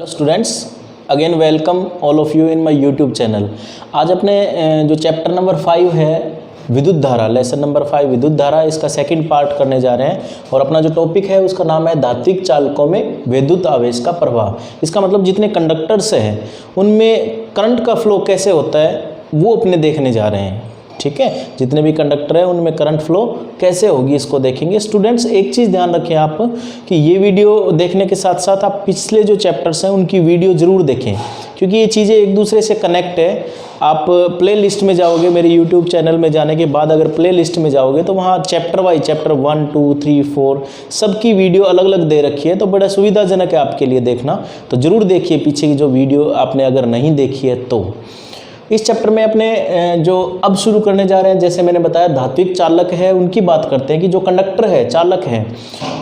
Hello students, again welcome all of you in my YouTube channel. आज अपने जो chapter number 5 है विद्युत धारा, लेसन नंबर 5 विद्युत धारा, इसका सेकंड पार्ट करने जा रहे हैं। और अपना जो टॉपिक है उसका नाम है धात्विक चालकों में विद्युत आवेश का प्रवाह। इसका मतलब जितने कंडक्टर्स हैं उनमें करंट का फ्लो कैसे होता है वो अपने देखने जा रहे हैं। ठीक है, जितने भी कंडक्टर हैं उनमें करंट फ्लो कैसे होगी इसको देखेंगे। स्टूडेंट्स एक चीज़ ध्यान रखें आप कि ये वीडियो देखने के साथ साथ आप पिछले जो चैप्टर्स हैं उनकी वीडियो ज़रूर देखें, क्योंकि ये चीज़ें एक दूसरे से कनेक्ट है। आप प्ले लिस्ट में जाओगे, मेरे यूट्यूब चैनल में जाने के बाद अगर प्ले लिस्ट में जाओगे तो वहाँ चैप्टर वाइज चैप्टर 1, 2, 3, 4 सबकी वीडियो अलग अलग दे रखी है, तो बड़ा सुविधाजनक है आपके लिए देखना। तो ज़रूर देखिए पीछे की जो वीडियो आपने अगर नहीं देखी है तो। इस चैप्टर में अपने जो अब शुरू करने जा रहे हैं, जैसे मैंने बताया धात्विक चालक है उनकी बात करते हैं कि जो कंडक्टर है, चालक है,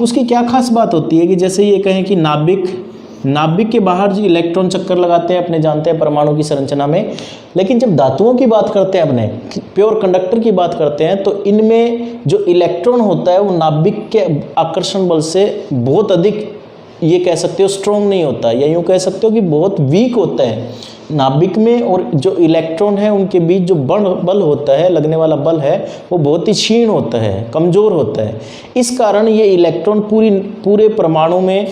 उसकी क्या खास बात होती है कि जैसे ये कहें कि नाभिक के बाहर जो इलेक्ट्रॉन चक्कर लगाते हैं, अपने जानते हैं परमाणु की संरचना में। लेकिन जब धातुओं की बात करते हैं, अपने प्योर कंडक्टर की बात करते हैं, तो इनमें जो इलेक्ट्रॉन होता है वो नाभिक के आकर्षण बल से बहुत अधिक, ये कह सकते हो स्ट्रॉन्ग नहीं होता, या यूँ कह सकते हो कि बहुत वीक होता है। नाभिक में और जो इलेक्ट्रॉन है उनके बीच जो बल होता है, लगने वाला बल है, वो बहुत ही क्षीण होता है, कमज़ोर होता है। इस कारण ये इलेक्ट्रॉन पूरे परमाणु में,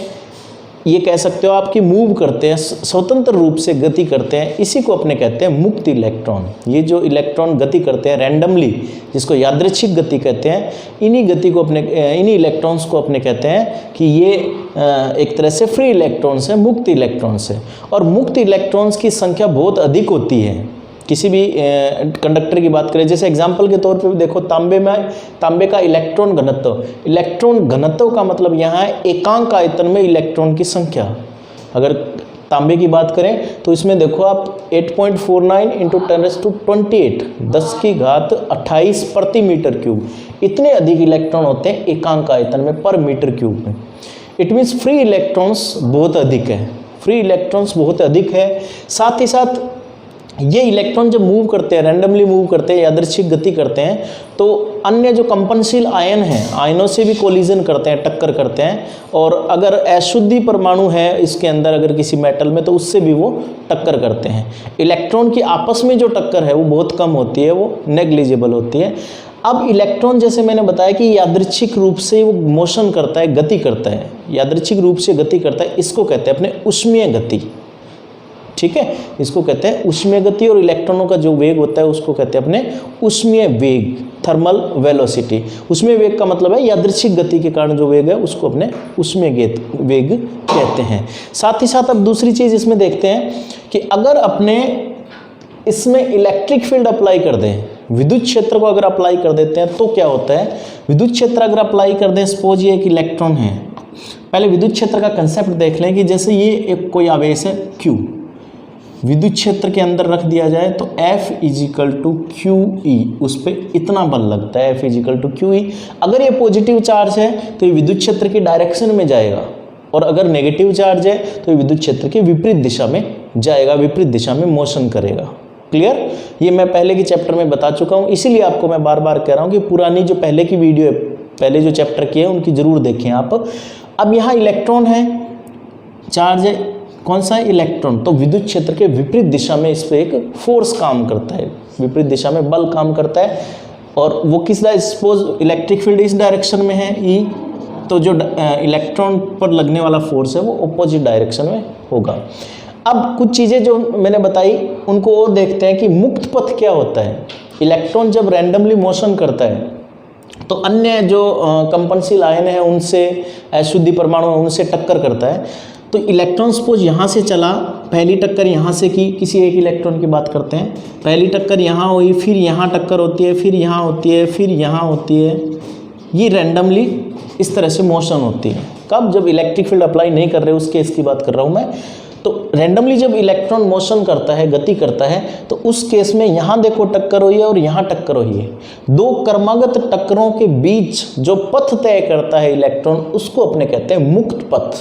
ये कह सकते हो आपकी मूव करते हैं, स्वतंत्र रूप से गति करते हैं। इसी को अपने कहते हैं मुक्त इलेक्ट्रॉन। ये जो इलेक्ट्रॉन गति करते हैं रैंडमली, जिसको यादृच्छिक गति कहते हैं, इन्हीं इलेक्ट्रॉन्स को अपने कहते हैं कि ये एक तरह से फ्री इलेक्ट्रॉन्स हैं, मुक्त इलेक्ट्रॉन्स हैं। और मुक्त इलेक्ट्रॉन्स की संख्या बहुत अधिक होती है। किसी भी कंडक्टर की बात करें, जैसे एग्जाम्पल के तौर पे देखो तांबे का इलेक्ट्रॉन घनत्व का मतलब यहाँ है एकांक आयतन में इलेक्ट्रॉन की संख्या। अगर तांबे की बात करें तो इसमें देखो आप 8.49 × 10⁻28 10⁻28 प्रति मीटर क्यूब, इतने अधिक इलेक्ट्रॉन होते हैं एकांक आयतन में पर मीटर क्यूब में। इट मीन्स फ्री इलेक्ट्रॉन्स बहुत अधिक है। साथ ही साथ ये इलेक्ट्रॉन जब मूव करते हैं, रैंडमली मूव करते हैं, यादृच्छिक गति करते हैं, तो अन्य जो कंपनशील आयन हैं, आयनों से भी कोलिजन करते हैं, टक्कर करते हैं। और अगर अशुद्धि परमाणु है इसके अंदर, अगर किसी मेटल में, तो उससे भी वो टक्कर करते हैं। इलेक्ट्रॉन की आपस में जो टक्कर है वो बहुत कम होती है, वो नेग्लिजिबल होती है। अब इलेक्ट्रॉन, जैसे मैंने बताया कि यादृच्छिक रूप से वो मोशन करता है, गति करता है, यादृच्छिक रूप से गति करता है, इसको कहते हैं अपने ऊष्मीय गति। ठीक है, इसको कहते हैं ऊष्मीय गति। और इलेक्ट्रॉनों का जो वेग होता है उसको कहते हैं अपने ऊष्मीय वेग, थर्मल वेलोसिटी। ऊष्मीय वेग का मतलब है यादृच्छिक गति के कारण जो वेग है उसको अपने ऊष्मीय वेग कहते हैं। साथ ही साथ अब दूसरी चीज़ इसमें देखते हैं कि अगर अपने इसमें इलेक्ट्रिक फील्ड अप्लाई कर दें, विद्युत क्षेत्र को अगर अप्लाई कर देते हैं तो क्या होता है। विद्युत क्षेत्र अगर अप्लाई कर दें, सपोज ये एक इलेक्ट्रॉन है, पहले विद्युत क्षेत्र का कंसेप्ट देख लें कि जैसे ये एक कोई आवेश है Q, विद्युत क्षेत्र के अंदर रख दिया जाए तो F = QE, उस पर इतना बल लगता है, F = QE। अगर ये पॉजिटिव चार्ज है तो ये विद्युत क्षेत्र की डायरेक्शन में जाएगा, और अगर नेगेटिव चार्ज है तो ये विद्युत क्षेत्र के विपरीत दिशा में जाएगा, विपरीत दिशा में मोशन करेगा। क्लियर, ये मैं पहले के चैप्टर में बता चुका हूँ, इसीलिए आपको मैं बार बार कह रहा हूँ कि पुरानी जो पहले की वीडियो है, पहले जो चैप्टर की है उनकी ज़रूर देखें आप। अब यहाँ इलेक्ट्रॉन है, चार्ज है, कौन सा है, इलेक्ट्रॉन। तो विद्युत क्षेत्र के विपरीत दिशा में इस पर एक फोर्स काम करता है, विपरीत दिशा में बल काम करता है। और वो किस सपोज इलेक्ट्रिक फील्ड इस डायरेक्शन में है E, तो जो इलेक्ट्रॉन पर लगने वाला फोर्स है वो ऑपोजिट डायरेक्शन में होगा। अब कुछ चीज़ें जो मैंने बताई उनको और देखते हैं कि मुक्त पथ क्या होता है। इलेक्ट्रॉन जब रैंडमली मोशन करता है तो अन्य जो कंपनशील आयन है उनसे, अशुद्धि परमाणु है उनसे टक्कर करता है। तो इलेक्ट्रॉन सपोज यहाँ से चला, पहली टक्कर यहाँ से की, किसी एक इलेक्ट्रॉन की बात करते हैं, पहली टक्कर यहाँ हुई, फिर यहाँ टक्कर होती है, फिर यहाँ होती है, फिर यहाँ होती है। ये रैंडमली इस तरह से मोशन होती है। कब, जब इलेक्ट्रिक फील्ड अप्लाई नहीं कर रहे, उस केस की बात कर रहा हूँ मैं। तो रैंडमली जब इलेक्ट्रॉन मोशन करता है, गति करता है, तो उस केस में यहाँ देखो टक्कर हुई है और यहाँ टक्कर हुई है। दो क्रमागत टक्करों के बीच जो पथ तय करता है इलेक्ट्रॉन, उसको अपने कहते हैं मुक्त पथ,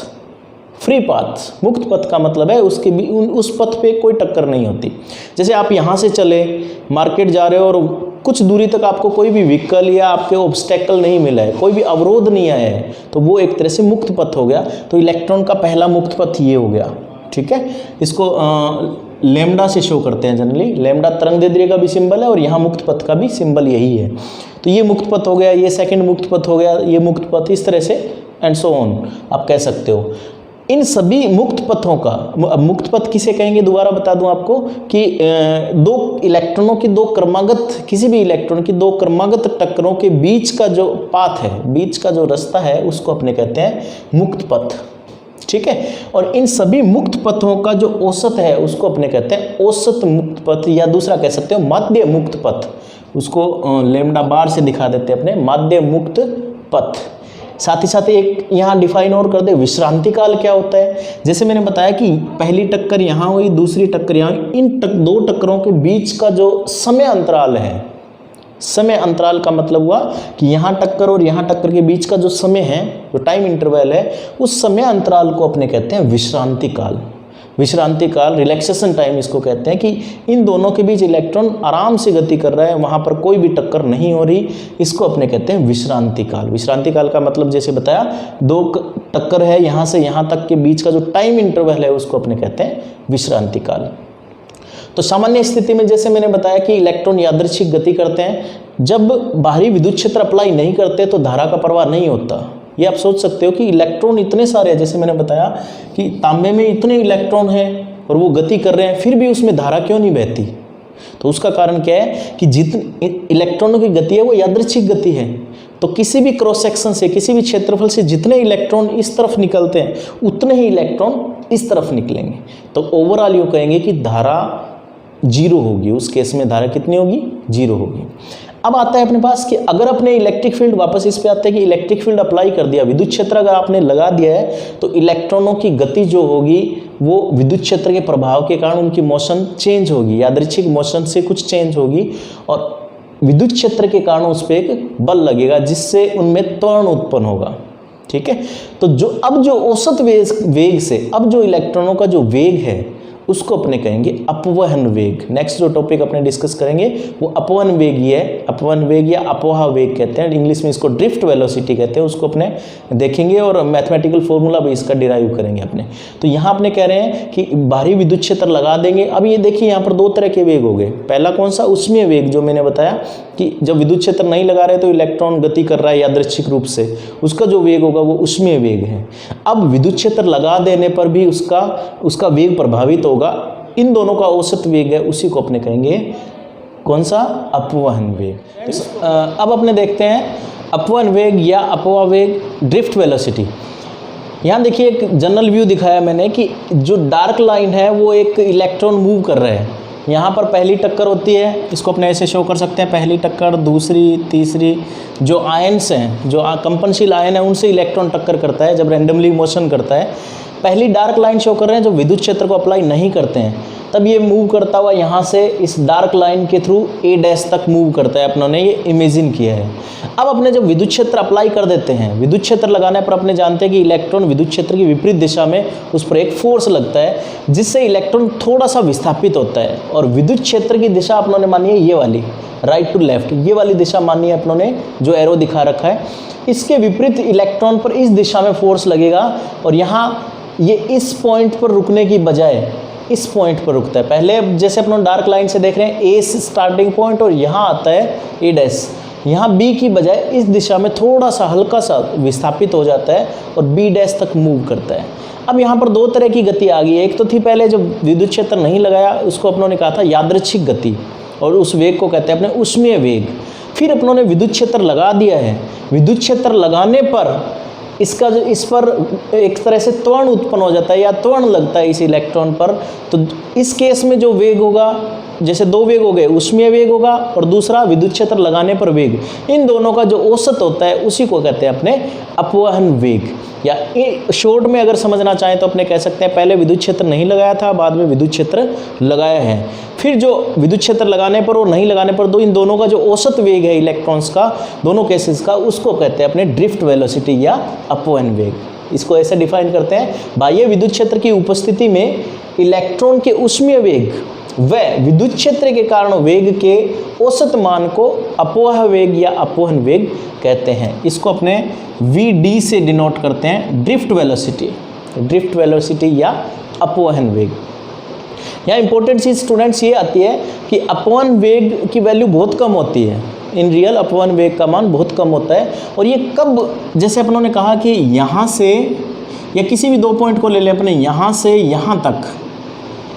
फ्री पाथ। मुक्त पथ का मतलब है उसके उस पथ पे कोई टक्कर नहीं होती। जैसे आप यहाँ से चले, मार्केट जा रहे हो और कुछ दूरी तक आपको कोई भी व्हीकल या आपके ऑब्स्टेकल नहीं मिला है, कोई भी अवरोध नहीं आया है, तो वो एक तरह से मुक्त पथ हो गया। तो इलेक्ट्रॉन का पहला मुक्त पथ ये हो गया। ठीक है, इसको लैम्डा से शो करते हैं जनरली। लैम्डा तरंगदैर्ध्य का भी सिंबल है और यहाँ मुक्त पथ का भी सिंबल यही है। तो ये मुक्त पथ हो गया, ये सेकंड मुक्त पथ हो गया, ये मुक्त पथ, इस तरह से एंड सो ऑन आप कह सकते हो। इन सभी मुक्त पथों का, मुक्त पथ किसे कहेंगे दोबारा बता दूं आपको कि दो इलेक्ट्रॉनों की दो क्रमागत, किसी भी इलेक्ट्रॉन की दो क्रमागत टक्करों के बीच का जो पाथ है, बीच का जो रास्ता है, उसको अपने कहते हैं मुक्त पथ, ठीक है। और इन सभी मुक्त पथों का जो औसत है उसको अपने कहते हैं औसत मुक्त पथ, या दूसरा कह सकते हो माध्य मुक्त पथ। उसको लैम्डा बार से दिखा देते हैं अपने, माध्य मुक्त पथ। साथ ही साथ एक यहाँ डिफाइन और कर दे, विश्रांति काल क्या होता है। जैसे मैंने बताया कि पहली टक्कर यहाँ हुई, दूसरी टक्कर यहाँ हुई, इन दो टक्करों के बीच का जो समय अंतराल है, समय अंतराल का मतलब हुआ कि यहाँ टक्कर और यहाँ टक्कर के बीच का जो समय है, जो टाइम इंटरवल है, उस समय अंतराल को अपने कहते हैं विश्रांति काल। विश्रांति काल, रिलैक्सेशन टाइम इसको कहते हैं कि इन दोनों के बीच इलेक्ट्रॉन आराम से गति कर रहा है, वहाँ पर कोई भी टक्कर नहीं हो रही, इसको अपने कहते हैं विश्रांति काल। विश्रांति काल का मतलब जैसे बताया, दो टक्कर है यहाँ से यहाँ तक के बीच का जो टाइम इंटरवल है उसको अपने कहते हैं विश्रांति काल। तो सामान्य स्थिति में जैसे मैंने बताया कि इलेक्ट्रॉन यादृच्छिक गति करते हैं, जब बाहरी विद्युत क्षेत्र अप्लाई नहीं करते तो धारा का प्रवाह नहीं होता। ये आप सोच सकते हो कि इलेक्ट्रॉन इतने सारे हैं, जैसे मैंने बताया कि तांबे में इतने इलेक्ट्रॉन हैं और वो गति कर रहे हैं, फिर भी उसमें धारा क्यों नहीं बहती। तो उसका कारण क्या है कि जितने इलेक्ट्रॉनों की गति है वो यादृच्छिक गति है। तो किसी भी क्रॉस सेक्शन से, किसी भी क्षेत्रफल से जितने इलेक्ट्रॉन इस तरफ निकलते हैं उतने ही इलेक्ट्रॉन इस तरफ निकलेंगे। तो ओवरऑल यूँ कहेंगे कि धारा जीरो होगी, उस केस में धारा कितनी होगी, जीरो होगी। अब आता है अपने पास कि अगर अपने इलेक्ट्रिक फील्ड, वापस इस पे आते हैं कि इलेक्ट्रिक फील्ड अप्लाई कर दिया, विद्युत क्षेत्र अगर आपने लगा दिया है, तो इलेक्ट्रॉनों की गति जो होगी वो विद्युत क्षेत्र के प्रभाव के कारण उनकी मोशन चेंज होगी, यादृच्छिक मोशन से कुछ चेंज होगी, और विद्युत क्षेत्र के कारण उस पर एक बल लगेगा जिससे उनमें त्वरण उत्पन्न होगा, ठीक है। तो जो औसत वेग से अब जो इलेक्ट्रॉनों का जो वेग है उसको अपने कहेंगे अपवहन वेग। नेक्स्ट जो टॉपिक अपने डिस्कस करेंगे वो अपवहन वेग ही है। अपवहन वेग या अपवाह वेग कहते हैं, इंग्लिश में इसको ड्रिफ्ट वेलोसिटी कहते हैं, उसको अपने देखेंगे और मैथमेटिकल फॉर्मूला भी इसका डिराइव करेंगे अपने। तो यहाँ अपने कह रहे हैं कि बाहरी विद्युत क्षेत्र लगा देंगे। अब ये देखिए यहाँ पर दो तरह के वेग हो गए। पहला कौन सा, उष्मीय वेग, जो मैंने बताया कि जब विद्युत क्षेत्र नहीं लगा रहे तो इलेक्ट्रॉन गति कर रहा है यादृच्छिक रूप से, उसका जो वेग होगा वो उष्मीय वेग है। अब विद्युत क्षेत्र लगा देने पर भी उसका वेग प्रभावित होगा। इन दोनों का औसत वेग है, उसी को अपने कहेंगे कौन सा, अपवहन वेग। अब अपने देखते हैं अपवहन वेग या अपवाह वेग, ड्रिफ्ट वेलोसिटी। यहाँ देखिए एक जनरल व्यू दिखाया मैंने कि जो डार्क लाइन है वो एक इलेक्ट्रॉन मूव कर रहे हैं। यहाँ पर पहली टक्कर होती है, इसको अपने ऐसे शो कर सकते हैं, पहली टक्कर, दूसरी, तीसरी। जो आयन्स हैं, जो कंपनशील आयन है, उनसे इलेक्ट्रॉन टक्कर करता है जब रैंडमली मोशन करता है। पहली डार्क लाइन शो कर रहे हैं जो विद्युत क्षेत्र को अप्लाई नहीं करते हैं, तब ये मूव करता हुआ यहाँ से इस डार्क लाइन के थ्रू ए डैश तक मूव करता है। अपनों ने ये इमेजिन किया है। अब अपने जब विद्युत क्षेत्र अप्लाई कर देते हैं, विद्युत क्षेत्र लगाने पर अपने जानते हैं कि इलेक्ट्रॉन विद्युत क्षेत्र की विपरीत दिशा में उस पर एक फोर्स लगता है जिससे इलेक्ट्रॉन थोड़ा सा विस्थापित होता है। और विद्युत क्षेत्र की दिशा अपनों ने मानी है ये वाली, राइट टू लेफ्ट, ये वाली दिशा मानी है अपनों ने, जो एरो दिखा रखा है। इसके विपरीत इलेक्ट्रॉन पर इस दिशा में फोर्स लगेगा और यहाँ ये इस पॉइंट पर रुकने की बजाय इस पॉइंट पर रुकता है। पहले जैसे अपन डार्क लाइन से देख रहे हैं ए स्टार्टिंग पॉइंट और यहाँ आता है ए डैश, यहाँ बी की बजाय इस दिशा में थोड़ा सा हल्का सा विस्थापित हो जाता है और बी डैश तक मूव करता है। अब यहाँ पर दो तरह की गति आ गई है। एक तो थी पहले जब विद्युत क्षेत्र नहीं लगाया, उसको अपनों ने कहा था यादृच्छिक गति, और उस वेग को कहते हैं अपने उष्मीय वेग। फिर अपनों ने विद्युत क्षेत्र लगा दिया है, विद्युत क्षेत्र लगाने पर इसका जो इस पर एक तरह से त्वरण उत्पन्न हो जाता है या त्वरण लगता है इस इलेक्ट्रॉन पर। तो इस केस में जो वेग होगा, जैसे दो वेग हो गए, उष्मीय वेग होगा और दूसरा विद्युत क्षेत्र लगाने पर वेग, इन दोनों का जो औसत होता है उसी को कहते हैं अपने अपवहन वेग। या शॉर्ट में अगर समझना चाहें तो अपने कह सकते हैं पहले विद्युत क्षेत्र नहीं लगाया था, बाद में विद्युत क्षेत्र लगाया है। फिर जो विद्युत क्षेत्र लगाने पर और नहीं लगाने पर इन दोनों का जो औसत वेग है इलेक्ट्रॉन्स का, दोनों केसेस का, उसको कहते हैं अपने ड्रिफ्ट वेलोसिटी या अपवहन वेग। इसको ऐसे डिफाइन करते हैं, बाह्य विद्युत क्षेत्र की उपस्थिति में इलेक्ट्रॉन के उष्मीय वेग व विद्युत क्षेत्र के कारण वेग के औसत मान को अपवाह वेग या अपवहन वेग कहते हैं। इसको अपने VD से डिनोट करते हैं, ड्रिफ्ट वेलोसिटी। ड्रिफ्ट वेलोसिटी या अपवहन वेग। यहाँ इंपॉर्टेंट चीज़ स्टूडेंट्स ये आती है कि अपवहन वेग की वैल्यू बहुत कम होती है, इन रियल अपवहन वेग का मान बहुत कम होता है। और ये कब, जैसे अपनों ने कहा कि यहाँ से या किसी भी 2 पॉइंट को ले लें अपने, यहाँ से यहाँ तक,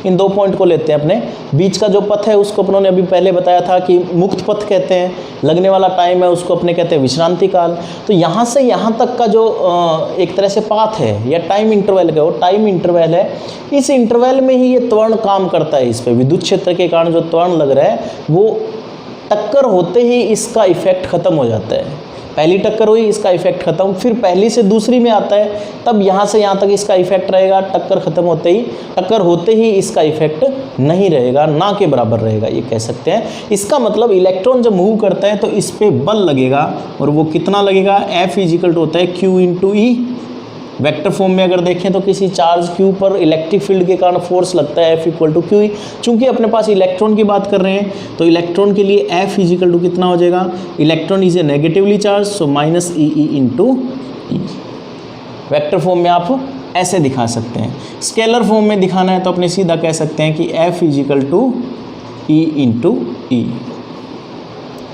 इन 2 पॉइंट को लेते हैं अपने, बीच का जो पथ है उसको अपनों ने अभी पहले बताया था कि मुक्त पथ कहते हैं, लगने वाला टाइम है उसको अपने कहते हैं विश्रांति काल। तो यहाँ से यहाँ तक का जो एक तरह से पाथ है या टाइम इंटरवल का, वो टाइम इंटरवल है, इस इंटरवल में ही ये त्वरण काम करता है। इस पर विद्युत क्षेत्र के कारण जो त्वरण लग रहा है वो टक्कर होते ही इसका इफेक्ट खत्म हो जाता है। पहली टक्कर हुई, इसका इफेक्ट खत्म, फिर पहली से दूसरी में आता है, तब यहाँ से यहाँ तक इसका इफेक्ट रहेगा, टक्कर खत्म होते ही, टक्कर होते ही इसका इफेक्ट नहीं रहेगा, ना के बराबर रहेगा, ये कह सकते हैं। इसका मतलब इलेक्ट्रॉन जब मूव करता है तो इस पर बल लगेगा, और वो कितना लगेगा, F इजिकल टू होता है Q into E. Vector form में अगर देखें तो किसी चार्ज Q पर इलेक्ट्रिक फील्ड के कारण फोर्स लगता है F equal to q E. चूंकि अपने पास इलेक्ट्रॉन की बात कर रहे हैं तो इलेक्ट्रॉन के लिए F इजिकल टू कितना हो जाएगा, electron is a negatively charge, so minus e into E. Vector form में आप ऐसे दिखा सकते हैं। स्केलर फॉर्म में दिखाना है तो अपने सीधा कह सकते हैं कि F is equal to E into E.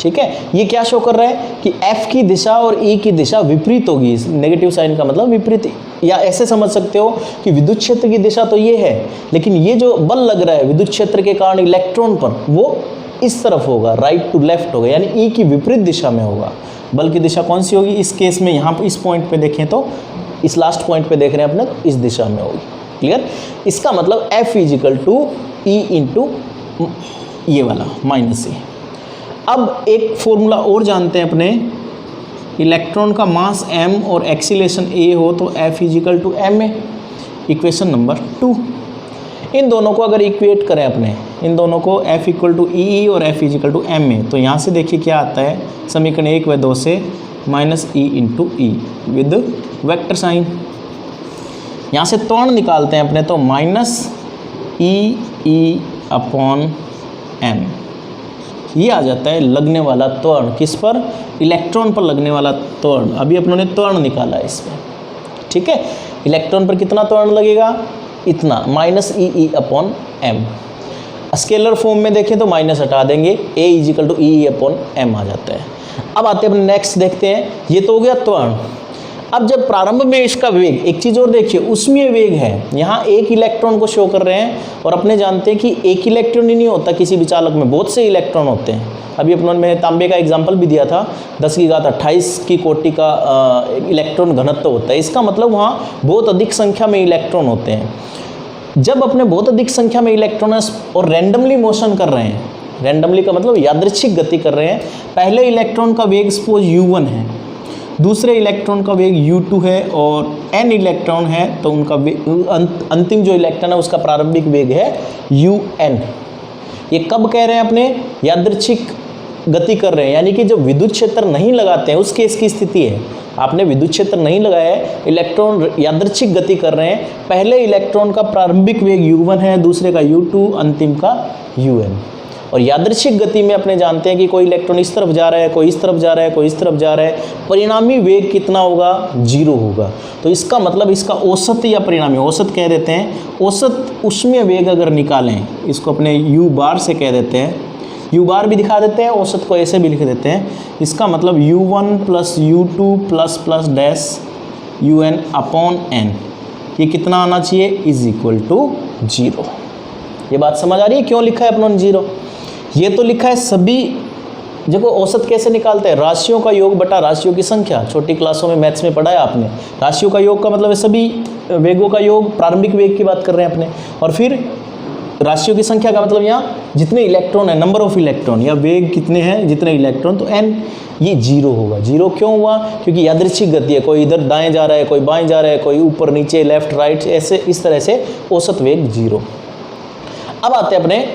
ठीक है, ये क्या शो कर रहा है कि F की दिशा और E की दिशा विपरीत होगी। नेगेटिव साइन का मतलब विपरीत, या ऐसे समझ सकते हो कि विद्युत क्षेत्र की दिशा तो ये है, लेकिन ये जो बल लग रहा है विद्युत क्षेत्र के कारण इलेक्ट्रॉन पर, वो इस तरफ होगा, राइट टू लेफ्ट होगा, यानी E की विपरीत दिशा में होगा। बल की दिशा कौन सी होगी, इस केस में यहाँ पर इस पॉइंट पे देखें तो, इस लास्ट पॉइंट पे देख रहे हैं अपने, तो इस दिशा में होगी। क्लियर, इसका मतलब F is equal to E into ये वाला माइनस ए। अब एक फॉर्मूला और जानते हैं अपने, इलेक्ट्रॉन का मास m और एक्सीलरेशन a हो तो F is equal to m a. Equation number 2, इन दोनों को अगर इक्वेट करें अपने, इन दोनों को F इक्वल टू ई और F is equal to m a, तो यहाँ से देखिए क्या आता है, समीकरण 1 व 2 से minus e into E with vector sign. यहाँ से त्वरण निकालते हैं अपने, तो माइनस ई अपॉन एम, ये आ जाता है लगने वाला त्वरण। किस पर, इलेक्ट्रॉन पर लगने वाला त्वरण। अभी अपनों ने त्वरण निकाला है इसमें, ठीक है, इलेक्ट्रॉन पर कितना त्वरण लगेगा, इतना, माइनस ई अपॉन एम। स्केलर फॉर्म में देखें तो माइनस हटा देंगे, a is equal to E upon M आ जाता है। अब आते हैं अपने नेक्स्ट देखते हैं, ये तो हो गया त्वरण। अब जब प्रारंभ में इसका वेग, एक चीज़ और देखिए, उसमें वेग है, यहाँ एक इलेक्ट्रॉन को शो कर रहे हैं, और अपने जानते हैं कि एक इलेक्ट्रॉन ही नहीं होता किसी विचालक में, बहुत से इलेक्ट्रॉन होते हैं। अभी अपनों ने तांबे का एग्जाम्पल भी दिया था, 10⁻28 की कोटि का इलेक्ट्रॉन घनत्व होता है। इसका मतलब वहाँ बहुत अधिक संख्या में इलेक्ट्रॉन होते हैं। जब अपने बहुत अधिक संख्या में इलेक्ट्रॉन और रैंडमली मोशन कर रहे हैं, रैंडमली का मतलब यादृच्छिक गति कर रहे हैं, पहले इलेक्ट्रॉन का वेग सपोज u1 है, दूसरे इलेक्ट्रॉन का वेग u2 है, और n इलेक्ट्रॉन है तो उनका अंतिम जो इलेक्ट्रॉन है उसका प्रारंभिक वेग है un। ये कब कह रहे हैं अपने, यादृच्छिक गति कर रहे हैं, यानी कि जब विद्युत क्षेत्र नहीं लगाते हैं उस केस की स्थिति है। आपने विद्युत क्षेत्र नहीं लगाया है, इलेक्ट्रॉन यादृच्छिक गति कर रहे हैं, पहले इलेक्ट्रॉन का प्रारंभिक वेग u1 है, दूसरे का u2, अंतिम का un। और यादृच्छिक गति में अपने जानते हैं कि कोई इलेक्ट्रॉन इस तरफ जा रहा है, कोई इस तरफ जा रहा है, कोई इस तरफ जा रहा है, परिणामी वेग कितना होगा, 0 होगा। तो इसका मतलब इसका औसत या परिणामी, औसत कह देते हैं, औसत उसमें वेग अगर निकालें, इसको अपने u बार से कह देते हैं, u बार भी दिखा देते हैं, औसत को ऐसे भी लिख देते हैं। इसका मतलब u1 plus u2 plus plus dash un upon n, ये कितना आना चाहिए, इज इक्वल टू 0। ये बात समझ आ रही है क्यों लिखा है अपनों ने 0? ये तो लिखा है सभी, देखो औसत कैसे निकालते हैं, राशियों का योग बटा राशियों की संख्या। छोटी क्लासों में मैथ्स में पढ़ा है आपने, राशियों का योग का मतलब है सभी वेगों का योग, प्रारंभिक वेग की बात कर रहे हैं अपने, और फिर राशियों की संख्या का मतलब यहाँ जितने इलेक्ट्रॉन है, नंबर ऑफ इलेक्ट्रॉन, या वेग कितने हैं, जितने इलेक्ट्रॉन, तो n ये 0 होगा। 0 क्यों हुआ, क्योंकि यादृच्छिक गति है, कोई इधर दाएं जा रहा है, कोई बाएं जा रहा है, कोई ऊपर नीचे, लेफ्ट राइट, ऐसे इस तरह से औसत वेग 0। अब आते हैं अपने,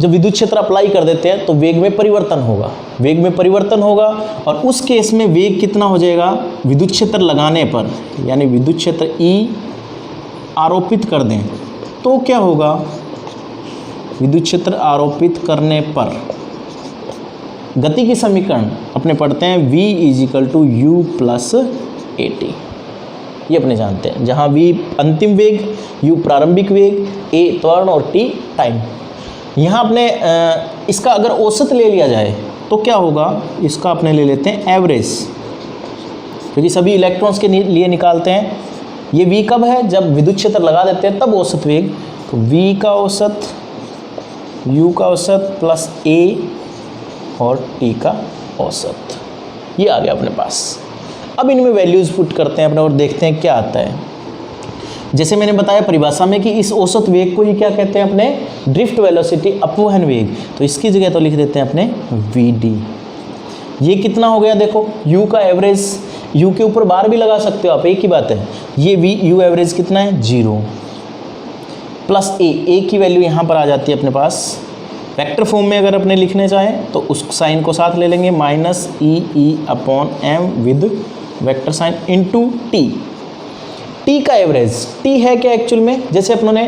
जब विद्युत क्षेत्र अप्लाई कर देते हैं तो वेग में परिवर्तन होगा, वेग में परिवर्तन होगा, और उस केस में वेग कितना हो जाएगा, विद्युत क्षेत्र लगाने पर, यानी विद्युत क्षेत्र E आरोपित कर दें तो क्या होगा, विद्युत क्षेत्र आरोपित करने पर गति की समीकरण अपने पढ़ते हैं v equal to u plus at। ये अपने जानते हैं, जहाँ v अंतिम वेग, u प्रारंभिक वेग, a त्वरण और t टाइम। यहाँ अपने इसका अगर औसत ले लिया जाए तो क्या होगा, इसका अपने ले लेते हैं एवरेज, क्योंकि सभी इलेक्ट्रॉन्स के लिए निकालते हैं। ये v कब है, जब विद्युत क्षेत्र लगा देते हैं तब औसत वेग, तो v का औसत, u का औसत प्लस a और t का औसत, ये आ गया अपने पास। अब इनमें वैल्यूज़ पुट करते हैं अपने और देखते हैं क्या आता है। जैसे मैंने बताया परिभाषा में कि इस औसत वेग को ही क्या कहते हैं अपने, ड्रिफ्ट वेलोसिटी, अपवहन वेग, तो इसकी जगह तो लिख देते हैं अपने vd। ये कितना हो गया देखो, u का एवरेज, u के ऊपर बार भी लगा सकते हो आप, एक ही बात है। ये u एवरेज कितना है 0 प्लस a की वैल्यू यहाँ पर आ जाती है अपने पास। वेक्टर फॉर्म में अगर अपने लिखने चाहें तो उस साइन को साथ ले लेंगे, minus E upon m with vector sign into t का एवरेज। टी है क्या एक्चुअल में, जैसे अपनों ने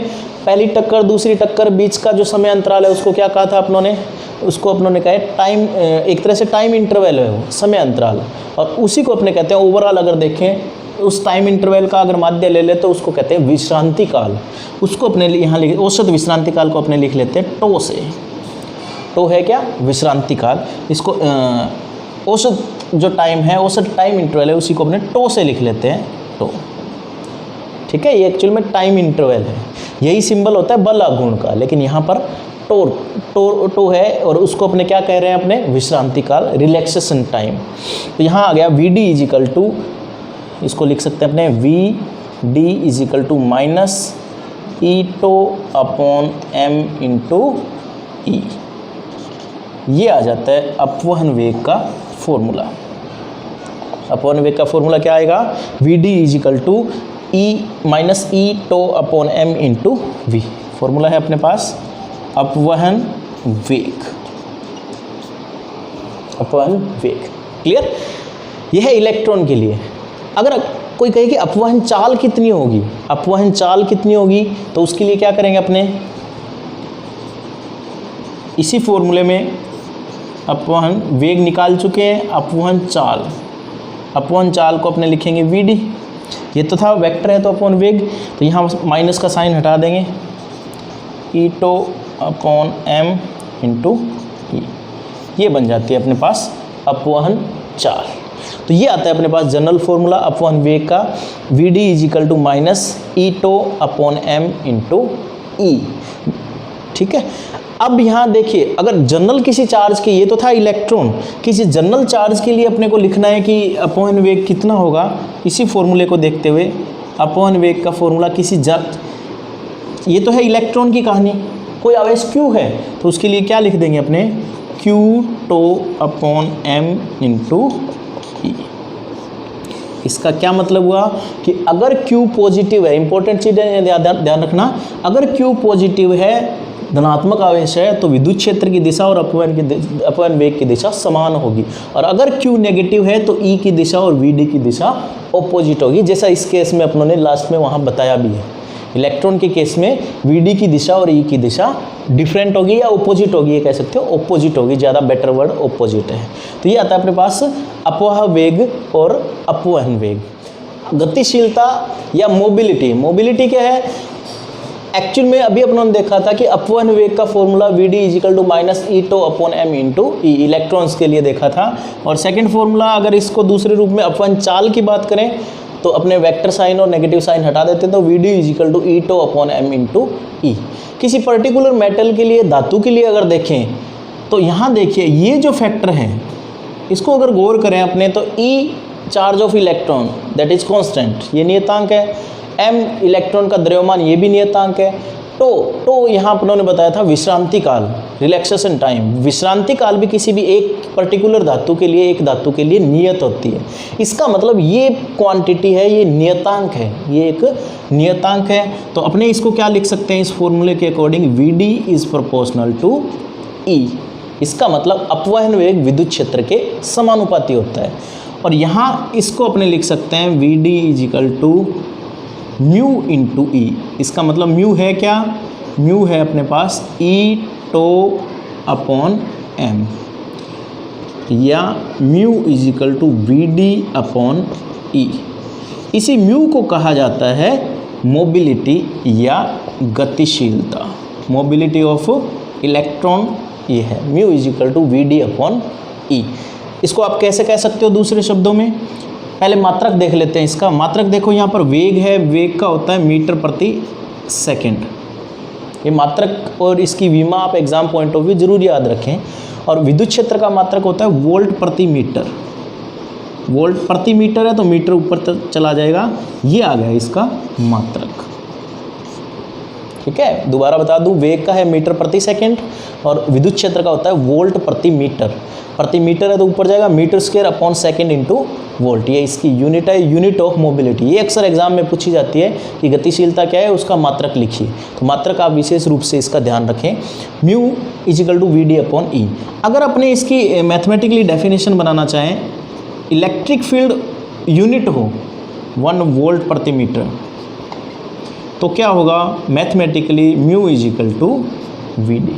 पहली टक्कर दूसरी टक्कर बीच का जो समय अंतराल है उसको क्या कहा था अपनों ने, उसको अपनों ने कहा टाइम, एक तरह से टाइम इंटरवल है वो, समय अंतराल, और उसी को अपने कहते हैं ओवरऑल। अगर देखें उस टाइम इंटरवल का अगर माध्य ले ले तो उसको कहते हैं विश्रांति काल। उसको अपने यहाँ लिख, औसत विश्रांति काल को अपने लिख लेते हैं टो से। टो है क्या, विश्रांति काल। इसको औसत जो टाइम है, औसत टाइम इंटरवल है, उसी को अपने टो से लिख लेते हैं, टो। ठीक है, ये एक्चुअल में टाइम इंटरवल है, यही सिंबल होता है बल आघूर्ण का, लेकिन यहाँ पर टो है और उसको अपने क्या कह रहे हैं अपने, विश्रांति काल, रिलैक्सेशन टाइम। तो यहाँ आ गया vd इज इक्वल टू, इसको लिख सकते हैं अपने vd is equal to minus E tau upon M into E. ये आ जाता है अपवहन वेग का फॉर्मूला। अपवहन वेग का फॉर्मूला क्या आएगा, vd is equal to e minus E tau upon M into v. Formula है अपने पास अपवहन वेग, अपवहन वेग। क्लियर, यह है इलेक्ट्रॉन के लिए। अगर कोई कहे कि अपवहन चाल कितनी होगी, अपवहन चाल कितनी होगी, तो उसके लिए क्या करेंगे अपने, इसी फॉर्मूले में अपवहन वेग निकाल चुके हैं, अपवहन चाल, अपवहन चाल को अपने लिखेंगे vd। ये तो था वेक्टर है तो अपवहन वेग, तो यहाँ माइनस का साइन हटा देंगे, ई tau upon M into E, ये बन जाती है अपने पास अपवहन चाल। तो ये आता है अपने पास जनरल फॉर्मूला अपवहन वेग का, vd is equal to minus E tau upon M into E. ठीक है, अब यहाँ देखिए, अगर जनरल किसी चार्ज के, ये तो था इलेक्ट्रॉन, किसी जनरल चार्ज के लिए अपने को लिखना है कि अपवहन वेग कितना होगा, इसी फॉर्मूले को देखते हुए अपवहन वेग का फॉर्मूला किसी ये तो है इलेक्ट्रॉन की कहानी, कोई आवेश q है तो उसके लिए क्या लिख देंगे अपने, q tau upon m into E. इसका क्या मतलब हुआ कि अगर q पॉजिटिव है, इंपॉर्टेंट चीज़ है, ध्यान रखना, अगर q पॉजिटिव है, धनात्मक आवेश है, तो विद्युत क्षेत्र की दिशा और अपवहन वेग की दिशा समान होगी, और अगर q नेगेटिव है तो e की दिशा और vd की दिशा ऑपोजिट होगी, जैसा इस केस में अपनों ने लास्ट में वहाँ बताया भी है। इलेक्ट्रॉन के केस में vd की दिशा और e की दिशा डिफरेंट होगी या ऑपोजिट होगी, ये कह सकते हो ऑपोजिट होगी, ज़्यादा बेटर वर्ड ऑपोजिट है। तो ये आता है अपने पास अपवाह वेग और अपवहन वेग। गतिशीलता या मोबिलिटी, मोबिलिटी क्या है एक्चुअल में, अभी अपनों ने देखा था कि अपवहन वेग का formula vd is equal to minus E tau upon M into E, electrons के लिए देखा था। और सेकंड फॉर्मूला अगर इसको दूसरे रूप में अपवहन चाल की बात करें तो अपने वेक्टर साइन और नेगेटिव साइन हटा देते हैं, तो vd is equal to E tau upon M into E. किसी पर्टिकुलर मेटल के लिए, धातु के लिए अगर देखें तो यहाँ देखिए ये जो फैक्टर हैं इसको अगर गौर करें अपने, तो E charge of electron that is constant, ये नियतांक है, m इलेक्ट्रॉन का द्रव्यमान ये भी नियतांक है, तो यहाँ अपनों ने बताया था विश्रांति काल, रिलैक्सेशन टाइम। विश्रांति काल भी किसी भी एक पर्टिकुलर धातु के लिए, एक धातु के लिए नियत होती है। इसका मतलब ये क्वांटिटी है, ये नियतांक है, ये एक नियतांक है। तो अपने इसको क्या लिख सकते हैं इस फॉर्मूले के according, vd is proportional to e। इसका मतलब अपवहन वेग विद्युत क्षेत्र के समानुपाती होता है। और यहाँ इसको अपने लिख सकते हैं vd is equal to mu into E. इसका मतलब म्यू है क्या, म्यू है अपने पास ई टो अपॉन एम, या mu is equal to vd upon E. इसी म्यू को कहा जाता है मोबिलिटी या गतिशीलता। मोबिलिटी ऑफ इलेक्ट्रॉन ये है, mu is equal to Vd/E। इसको आप कैसे कह सकते हो दूसरे शब्दों में? पहले मात्रक देख लेते हैं इसका। मात्रक देखो यहाँ पर वेग है, वेग का होता है मीटर प्रति सेकंड। ये मात्रक और इसकी विमा आप एग्जाम पॉइंट ऑफ व्यू जरूर याद रखें। और विद्युत क्षेत्र का मात्रक होता है वोल्ट प्रति मीटर। वोल्ट प्रति मीटर है तो मीटर ऊपर तक चला जाएगा, ये आ गया इसका मात्रक। ठीक है, दोबारा बता दूं, वेग का है मीटर प्रति सेकंड और विद्युत क्षेत्र का होता है वोल्ट प्रति मीटर। प्रति मीटर है तो ऊपर जाएगा metre square upon second into volt. ये इसकी यूनिट है, यूनिट ऑफ मोबिलिटी। ये अक्सर एग्जाम में पूछी जाती है कि गतिशीलता क्या है, उसका मात्रक लिखिए। तो मात्रक आप विशेष रूप से इसका ध्यान रखें। Mu is equal to Vd/E। अगर अपने इसकी मैथमेटिकली डेफिनेशन बनाना चाहें, इलेक्ट्रिक फील्ड यूनिट हो 1 वोल्ट प्रति मीटर, तो क्या होगा mathematically mu is equal to Vd।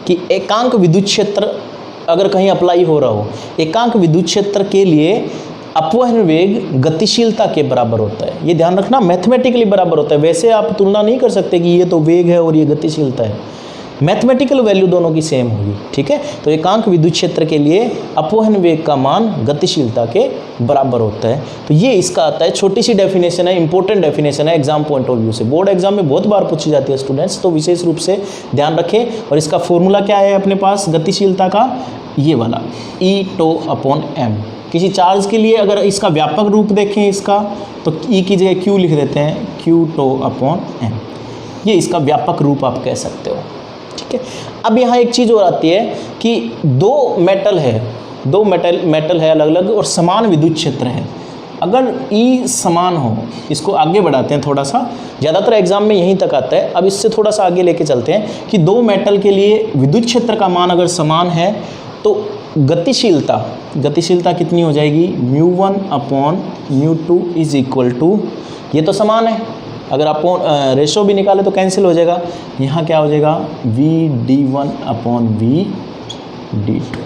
कि एकांक विद्युत क्षेत्र अगर कहीं अप्लाई हो रहा हो, एकांक विद्युत क्षेत्र के लिए अपवहन वेग गतिशीलता के बराबर होता है। ये ध्यान रखना, मैथमेटिकली बराबर होता है। वैसे आप तुलना नहीं कर सकते कि ये तो वेग है और ये गतिशीलता है, मैथमेटिकल वैल्यू दोनों की सेम होगी। ठीक है, तो एकांक विद्युत क्षेत्र के लिए अपवहन वेग का मान गतिशीलता के बराबर होता है। तो ये इसका आता है, छोटी सी डेफिनेशन है, इंपॉर्टेंट डेफिनेशन है एग्जाम पॉइंट ऑफ व्यू से। बोर्ड एग्जाम में बहुत बार पूछी जाती है स्टूडेंट्स, तो विशेष रूप से ध्यान रखें। और इसका फॉर्मूला क्या है अपने पास गतिशीलता का, ये वाला E/m। किसी चार्ज के लिए अगर इसका व्यापक रूप देखें इसका, तो E की जगह Q लिख देते हैं, Q/m। ये इसका व्यापक रूप आप कह सकते हो। ठीक है, अब यहाँ एक चीज़ और आती है कि दो मेटल है अलग अलग और समान विद्युत क्षेत्र है। अगर E समान हो, इसको आगे बढ़ाते हैं थोड़ा सा, ज़्यादातर एग्जाम में यहीं तक आता है। अब इससे थोड़ा सा आगे लेके चलते हैं कि दो मेटल के लिए विद्युत क्षेत्र का मान अगर समान है तो गतिशीलता कितनी हो जाएगी, μ1/μ2 इज इक्वल टू, ये तो समान है, अगर आप रेशो भी निकाले तो कैंसिल हो जाएगा। यहाँ क्या हो जाएगा Vd1/Vd2।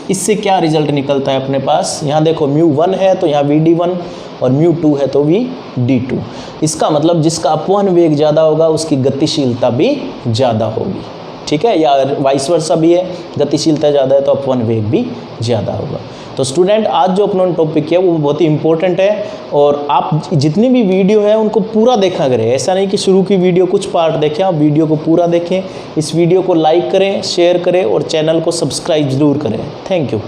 इससे क्या रिजल्ट निकलता है अपने पास, यहाँ देखो μ1 है तो यहाँ Vd1 और μ2 है तो Vd2। इसका मतलब जिसका अपवहन वेग ज़्यादा होगा उसकी गतिशीलता भी ज़्यादा होगी। ठीक है, या वाइस वर्सा भी है, गतिशीलता ज़्यादा है तो अपवहन वेग भी ज़्यादा होगा। तो स्टूडेंट आज जो अपना टॉपिक है वो बहुत ही इंपॉर्टेंट है और आप जितनी भी वीडियो है उनको पूरा देखा करें। ऐसा नहीं कि शुरू की वीडियो कुछ पार्ट देखें, आप वीडियो को पूरा देखें। इस वीडियो को लाइक करें, शेयर करें और चैनल को सब्सक्राइब ज़रूर करें। Thank you.